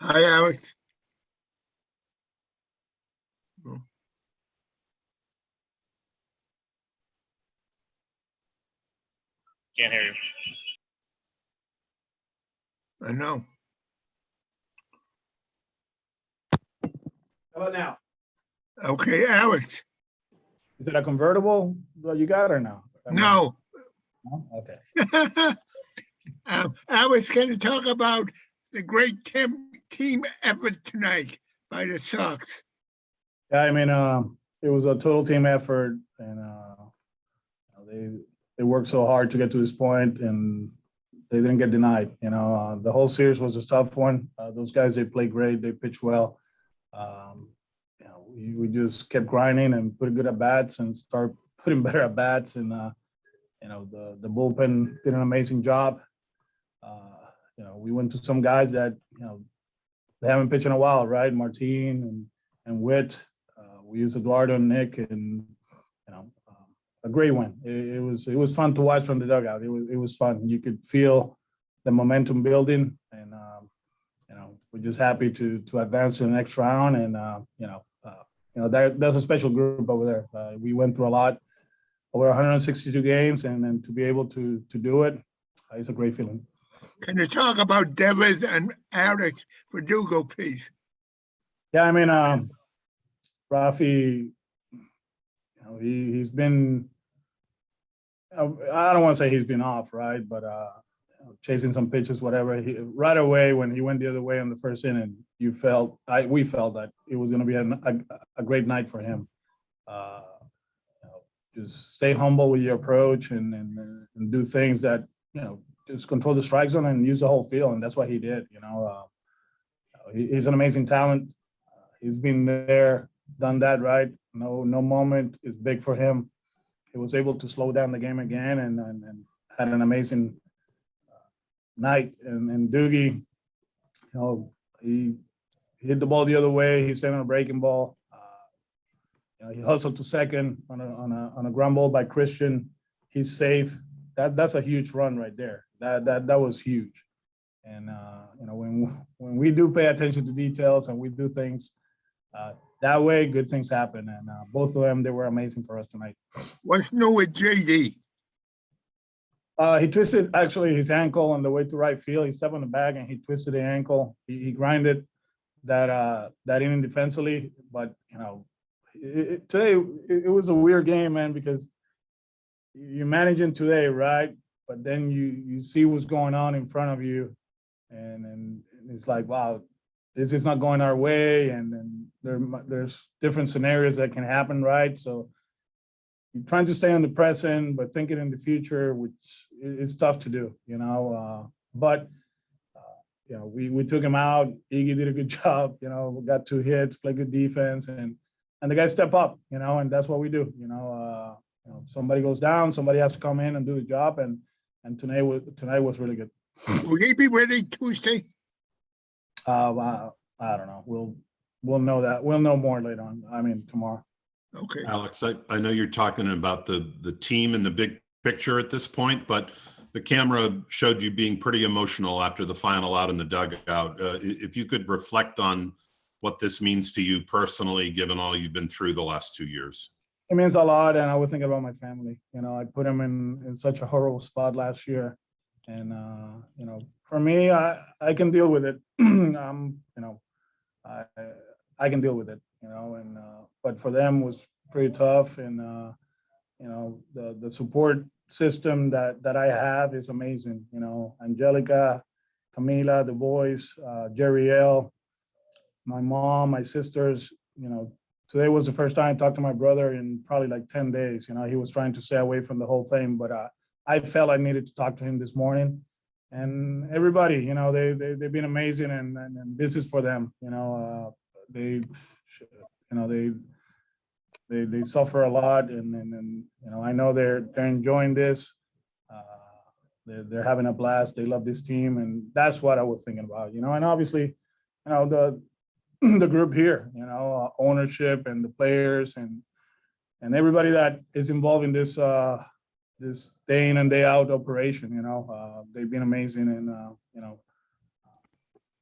Hi, Alex. Oh, Can't hear you. I know. How about now? Okay, Alex. Is it a convertible that you got or no? No. No? Okay. Alex, can you talk about the great team effort tonight by the Sox? Yeah, I mean, it was a total team effort, and they worked so hard to get to this point, and they didn't get denied. The whole series was a tough one. Those guys, they played great. They pitched well. We just kept grinding and put good at bats and start putting better at bats, and the bullpen did an amazing job. We went to some guys that they haven't pitched in a while, right? Martin and Witt. We used Eduardo and Nick, and a great win. It was fun to watch from the dugout. It was fun. You could feel the momentum building, and we're just happy to advance to the next round. And that's a special group over there. We went through a lot, over 162 games, and to be able to do it, it's a great feeling. Can you talk about Devers and Alex Verdugo, please? Yeah, I mean, Rafi, he's been, I don't want to say he's been off, right? But chasing some pitches, whatever. Right away when he went the other way on the first inning, we felt that it was going to be a great night for him. Just stay humble with your approach and do things that just control the strike zone and use the whole field, and that's what he did. He's an amazing talent. He's been there, done that, right? No moment is big for him. He was able to slow down the game again and had an amazing night. And Doogie, he hit the ball the other way. He's sending a breaking ball. He hustled to second on a ground ball by Christian. He's safe. That's a huge run right there. That was huge. And when we do pay attention to details and we do things that way, good things happen. And both of them, they were amazing for us tonight. What's new with JD? He twisted actually his ankle on the way to right field. He stepped on the bag and he twisted the ankle. He grinded that inning defensively, but today it was a weird game, man, because you're managing today, right? But then you see what's going on in front of you, and it's like, wow, this is not going our way, and there's different scenarios that can happen, right? So you're trying to stay on the present, but thinking in the future, which is tough to do, But we took him out. Iggy did a good job, we got 2 hits, played good defense, and the guys step up, and that's what we do. Somebody goes down, somebody has to come in and do the job, and tonight was really good. Will he be ready Tuesday? I don't know. We'll know that. We'll know more later on. I mean, tomorrow. Okay. Alex, I know you're talking about the team and the big picture at this point, but the camera showed you being pretty emotional after the final out in the dugout. If you could reflect on what this means to you personally, given all you've been through the last 2 years. It means a lot, and I would think about my family. I put them in such a horrible spot last year, and for me, I can deal with it. I can deal with it, and but for them was pretty tough, and the support system that I have is amazing. Angelica, Camila, the boys, Jerry L, my mom, my sisters. Today was the first time I talked to my brother in probably like 10 days. He was trying to stay away from the whole thing, but I felt I needed to talk to him this morning. And everybody, they've been amazing, and this is for them. They suffer a lot, and I know they're enjoying this. They're having a blast. They love this team, and that's what I was thinking about. And obviously, the group here, ownership and the players and everybody that is involved in this this day in and day out operation. They've been amazing, and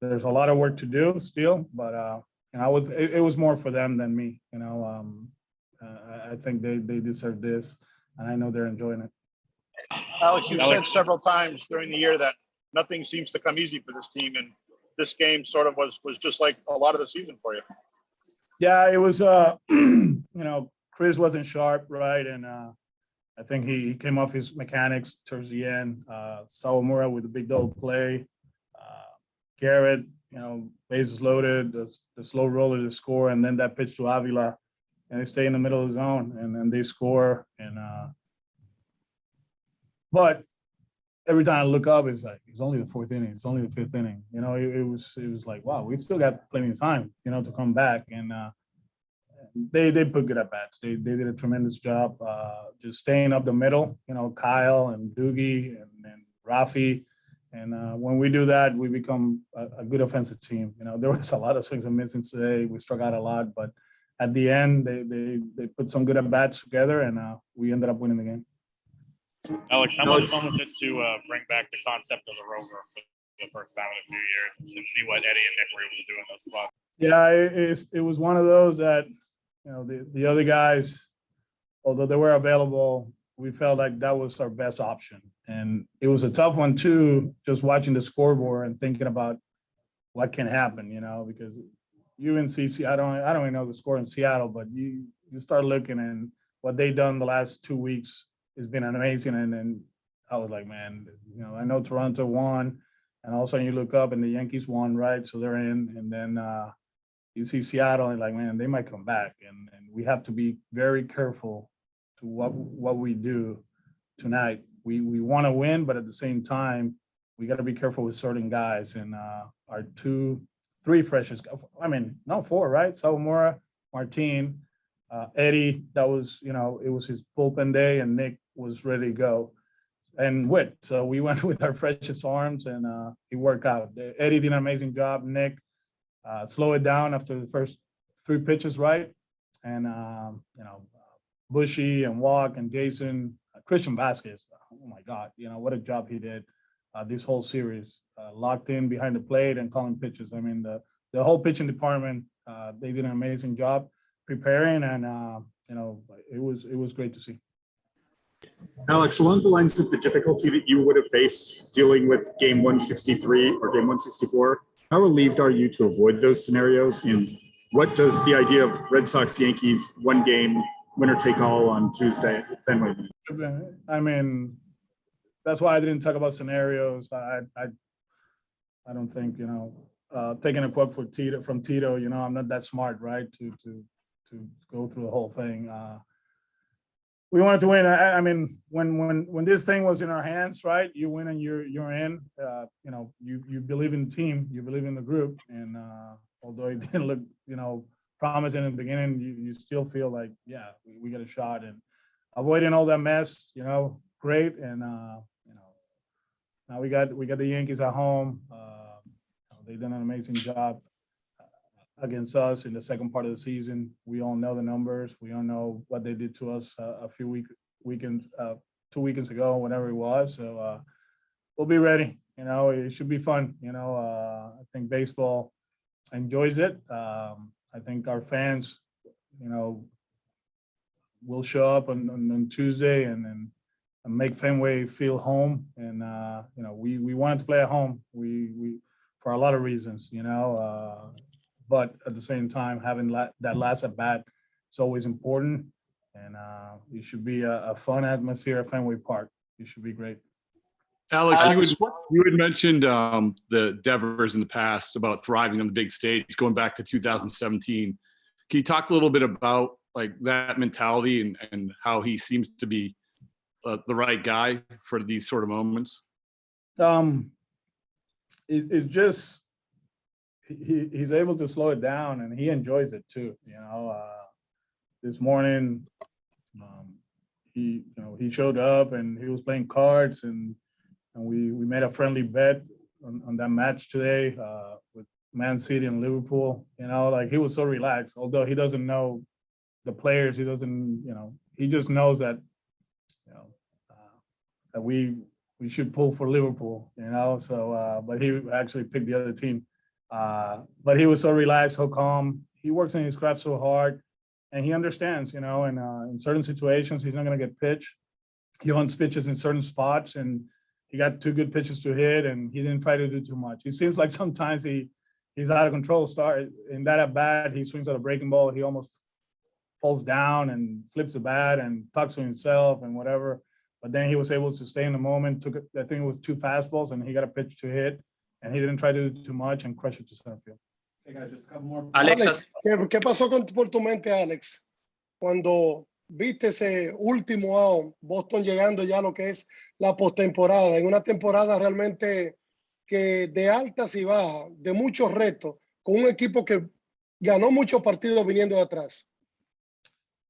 there's a lot of work to do still, but it was more for them than me. I think they deserve this, and I know they're enjoying it. Alex, you've said several times during the year that nothing seems to come easy for this team, and this game sort of was just like a lot of the season for you. Yeah, it was. Chris wasn't sharp, right, and I think he came off his mechanics towards the end. Sawamura with a big double play. Garrett, bases loaded, the slow roller to score, and then that pitch to Avila, and they stay in the middle of the zone, and then they score. And but every time I look up, it's like it's only the fourth inning, it's only the fifth inning. It was like, wow, we still got plenty of time, to come back. And they put good at bats. They did a tremendous job, just staying up the middle. Kyle and Doogie and Rafi. And when we do that, we become a good offensive team. There was a lot of swings and misses today. We struck out a lot, but at the end, they put some good at bats together, and we ended up winning the game. Alex, how much fun was it to bring back the concept of the rover for the first time in a few years and see what Eddie and Nick were able to do in those spots? Yeah, it was one of those that the other guys, although they were available, we felt like that was our best option. And it was a tough one too, just watching the scoreboard and thinking about what can happen, because UNC, I don't even know the score in Seattle, but you start looking, and what they've done the last 2 weeks has been amazing. And I was like, man, I know Toronto won, and all of a sudden you look up and the Yankees won, right? So they're in, and then you see Seattle and like, man, they might come back, and we have to be very careful to what we do tonight. We want to win, but at the same time, we got to be careful with certain guys. And our 3 freshest, no, 4, right? Sawamura, Martin, Eddie, that was, it was his bullpen day, and Nick was ready to go. And Witt. So we went with our freshest arms, and it worked out. Eddie did an amazing job. Nick slow it down after the first 3 pitches, right? And, Bushy and Walk and Jason, Christian Vasquez, oh my God, what a job he did this whole series, locked in behind the plate and calling pitches. The whole pitching department, they did an amazing job preparing, and it was great to see. Alex, along the lines of the difficulty that you would have faced dealing with game 163 or game 164, how relieved are you to avoid those scenarios? And what does the idea of Red Sox Yankees one game winner take all on Tuesday at Fenway mean? That's why I didn't talk about scenarios. I don't think, taking a quote from Tito, I'm not that smart, right? To go through the whole thing. We wanted to win. When this thing was in our hands, right? You win and you're in. You believe in the team, you believe in the group, and although it didn't look, promising in the beginning, you still feel like, yeah, we got a shot, and avoiding all that mess, great. And now we got the Yankees at home. They've done an amazing job against us in the second part of the season. We all know the numbers. We all know what they did to us a few weekends, 2 weekends ago, whatever it was. So we'll be ready. It should be fun. I think baseball enjoys it. I think our fans, will show up on Tuesday and make Fenway feel home. And we wanted to play at home. We for a lot of reasons, but at the same time, having that last at bat is always important. And it should be a fun atmosphere at Fenway Park. It should be great. Alex, you had mentioned the Devers in the past about thriving on the big stage, going back to 2017. Can you talk a little bit about like that mentality and how he seems to be the right guy for these sort of moments? It's just he's able to slow it down, and he enjoys it too. This morning, he showed up and he was playing cards, and we made a friendly bet on that match today with Man City and Liverpool. He was so relaxed, although he doesn't know the players. He doesn't, he just knows that, that we should pull for Liverpool, so, but he actually picked the other team. But he was so relaxed, so calm. He works in his craft so hard, and he understands, you know, and in certain situations, he's not going to get pitched. He hunts pitches in certain spots, and he got 2 good pitches to hit, and he didn't try to do too much. It seems like sometimes he's out of control. Start in that at bat, he swings at a breaking ball. He almost falls down and flips the bat and talks to himself and whatever. But then he was able to stay in the moment. I think it was 2 fastballs, and he got a pitch to hit, and he didn't try to do too much and crush it to center field. Okay, guys, just a couple more. Alex, ¿qué pasó por tu mente, Alex, cuando viste ese último out, Boston llegando ya a lo que es la postemporada, en una temporada realmente que de altas y bajas, de muchos retos, con un equipo que ganó muchos partidos viniendo de atrás?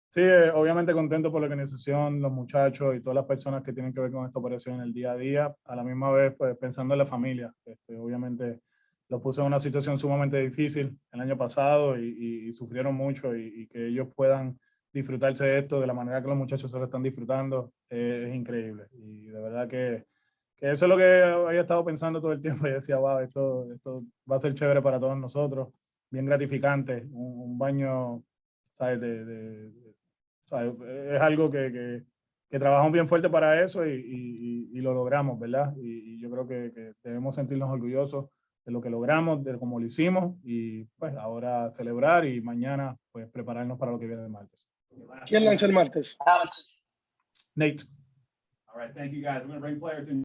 Sí, obviamente contento por la organización, los muchachos y todas las personas que tienen que ver con esta operación en el día a día. A la misma vez, pues pensando en la familia. Obviamente los puse en una situación sumamente difícil el año pasado y sufrieron mucho y que ellos puedan disfrutarse de esto de la manera que los muchachos se lo están disfrutando es increíble. Y de verdad que eso es lo que había estado pensando todo el tiempo. Y decía, wow, esto va a ser chévere para todos nosotros, bien gratificante, un baño, ¿sabes? ¿Sabes? Es algo que trabajamos bien fuerte para eso y lo logramos, ¿verdad? Y yo creo que debemos sentirnos orgullosos de lo que logramos, de cómo lo hicimos y pues ahora celebrar y mañana pues prepararnos para lo que viene el martes. ¿Quién lanza el martes? Nate. All right, thank you guys. I'm going to bring players in.